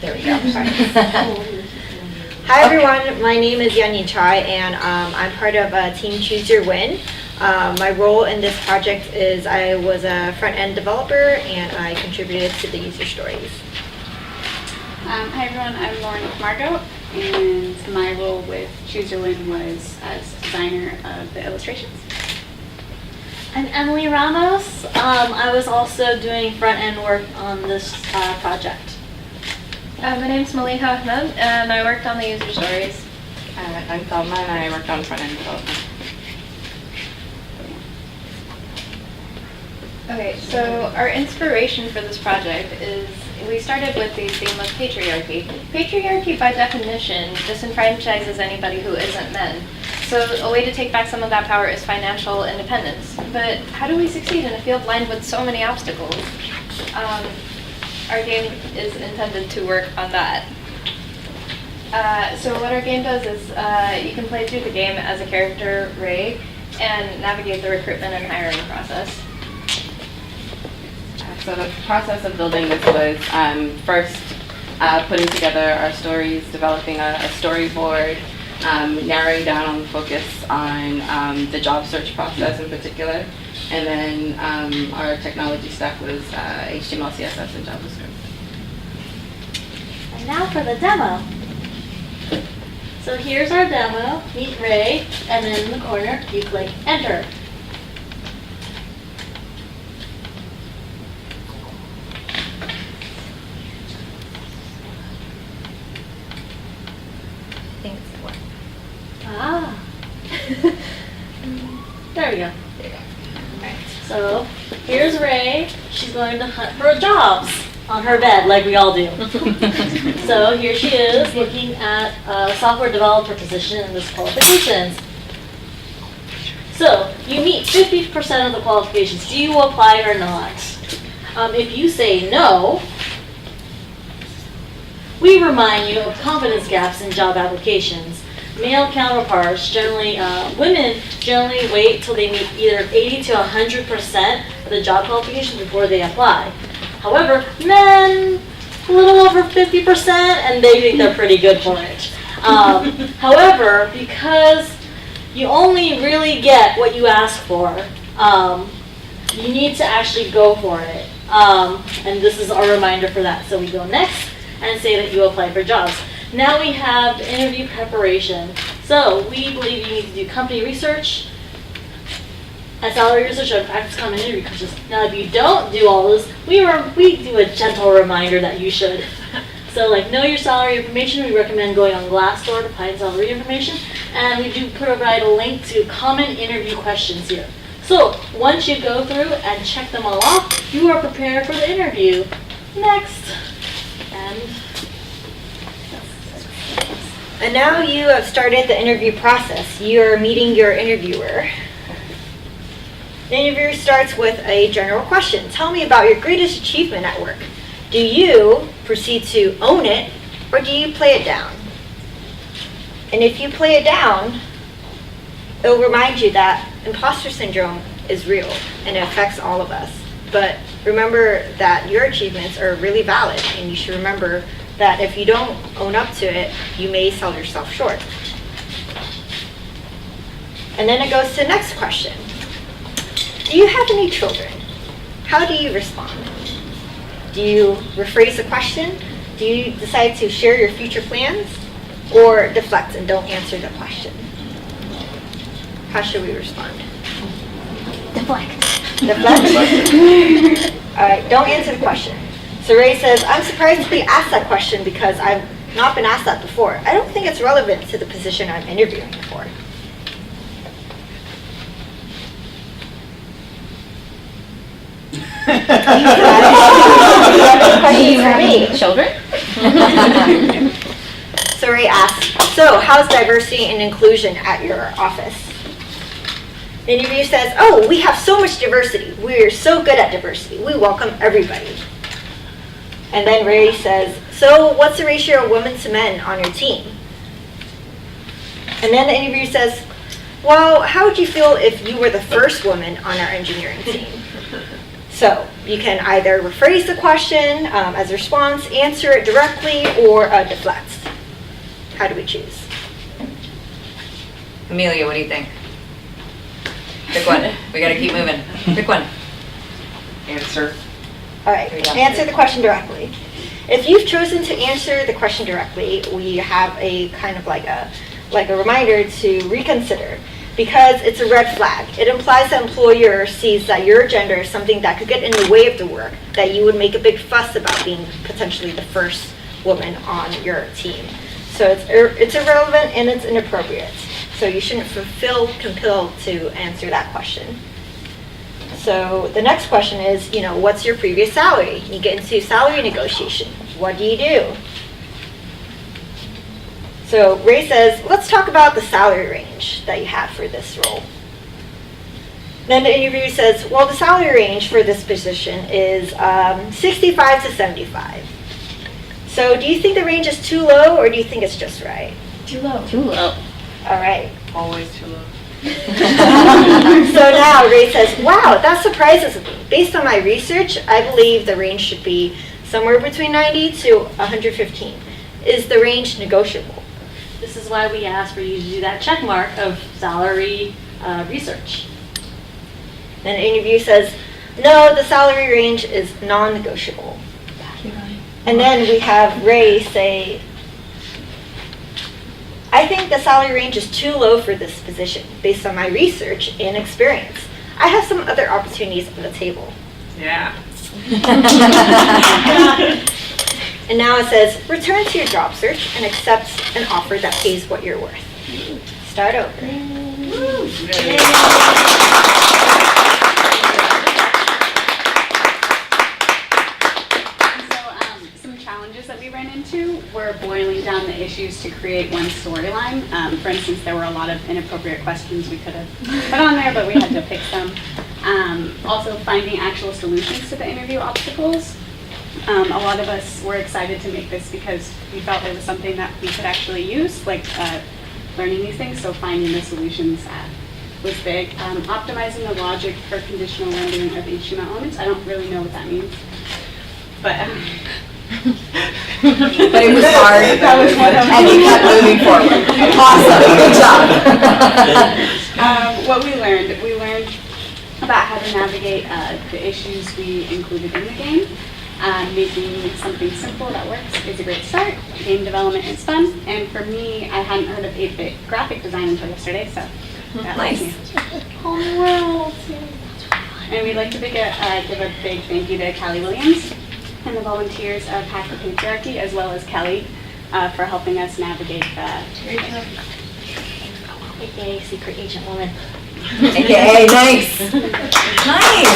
There we go. Hi everyone, my name is Yanni Chai and I'm part of Team Choose Your Win. My role in this project is I was a front-end developer and I contributed to the user stories. Hi everyone, I'm Lauren with Margot, and my role with Choose Your Win was as designer of the illustrations. I'm Emily Ramos. I was also doing front-end work on this project. My name's Maliha Ahmed, and I worked on the user stories. I'm Thelma, and I worked on front-end development. Okay, so our inspiration for this project is we started with the theme of patriarchy. Patriarchy, by definition, disenfranchises anybody who isn't men. So a way to take back some of that power is financial independence. But how do we succeed in a field lined with so many obstacles? Our game is intended to work on that. So what our game does is you can play through the game as a character, Rhae, and navigate the recruitment and hiring process. So the process of building this was first putting together our stories, developing a storyboard, narrowing down on the focus on the job search process in particular, and then our technology stack was HTML, CSS, and JavaScript. And now for the demo. So here's our demo. Meet Rhae, and then in the corner you click Enter. Ah. There we go. Alright, so here's Rhae. She's going to hunt for jobs on her bed, like we all do. So here she is looking at a software developer position in this qualifications. So you meet 50% of the qualifications. Do you apply or not? If you say no, we remind you of confidence gaps in job applications. Male counterparts, generally, women generally wait till they meet either 80 to 100% of the job qualifications before they apply. However, men, a little over 50%, and they think they're pretty good for it. However, because you only really get what you ask for, you need to actually go for it. And this is our reminder for that. So we go next and say that you apply for jobs. Now we have interview preparation. So we believe you need to do company research, and salary research, and practice common interview questions. Now if you don't do all this, we do a gentle reminder that you should. So like know your salary information, we recommend going on Glassdoor to find salary information, and we do provide a link to common interview questions here. So once you go through and check them all off, you are prepared for the interview. Next. And now you have started the interview process. You are meeting your interviewer. The interview starts with a general question. Tell me about your greatest achievement at work. Do you proceed to own it, or do you play it down? And if you play it down, it will remind you that imposter syndrome is real and it affects all of us. But remember that your achievements are really valid, and you should remember that if you don't own up to it, you may sell yourself short. And then it goes to the next question. Do you have any children? How do you respond? Do you rephrase the question? Do you decide to share your future plans? Or deflect and don't answer the question? How should we respond? Deflect. Deflect? All right, don't answer the question. So Rhae says, I'm surprised to be asked that question because I've not been asked that before. I don't think it's relevant to the position I'm interviewing for. Questions for me. Children? So Rhae asks, so how's diversity and inclusion at your office? The interviewer says, oh, we have so much diversity. We're so good at diversity. We welcome everybody. And then Rhae says, so what's the ratio of women to men on your team? And then the interviewer says, well, how would you feel if you were the first woman on our engineering team? So you can either rephrase the question as a response, answer it directly, or deflect. How do we choose? Amelia, what do you think? Pick one. We gotta keep moving. Pick one. Answer. All right, answer the question directly. If you've chosen to answer the question directly, we have a kind of like a reminder to reconsider, because it's a red flag. It implies the employer sees that your gender is something that could get in the way of the work, that you would make a big fuss about being potentially the first woman on your team. So it's irrelevant and it's inappropriate. So you shouldn't feel compelled to answer that question. So the next question is, what's your previous salary? You get into salary negotiation. What do you do? So Rhae says, let's talk about the salary range that you have for this role. Then the interviewer says, well, the salary range for this position is 65 to 75. So do you think the range is too low, or do you think it's just right? Too low. Too low. All right. Always too low. So now Rhae says, wow, that surprises me. Based on my research, I believe the range should be somewhere between 90 to 115. Is the range negotiable? This is why we ask for you to do that check mark of salary research. Then the interview says, no, the salary range is non-negotiable. And then we have Rhae say, I think the salary range is too low for this position based on my research and experience. I have some other opportunities on the table. Yeah. And now it says, return to your job search and accept an offer that pays what you're worth. Start over. Some challenges that we ran into were boiling down the issues to create one storyline. For instance, there were a lot of inappropriate questions we could have put on there, but we had to pick some. Also, finding actual solutions to the interview obstacles. A lot of us were excited to make this because we felt it was something that we could actually use, like learning these things, so finding the solutions was big. Optimizing the logic for conditional rendering of HTML elements. I don't really know what that means, but But it was hard. That was one of And you kept moving forward. Awesome. Good job. what we learned about how to navigate the issues we included in the game. Making something simple that works is a great start. Game development is fun, and for me, I hadn't heard of 8-bit graphic design until yesterday, so that Nice. Whole world. And we'd like to give a big thank you to Callie Williams and the volunteers of Hack the Patriarchy, as well as Kelly, for helping us navigate the. AKA secret agent woman. AKA, nice. Nice.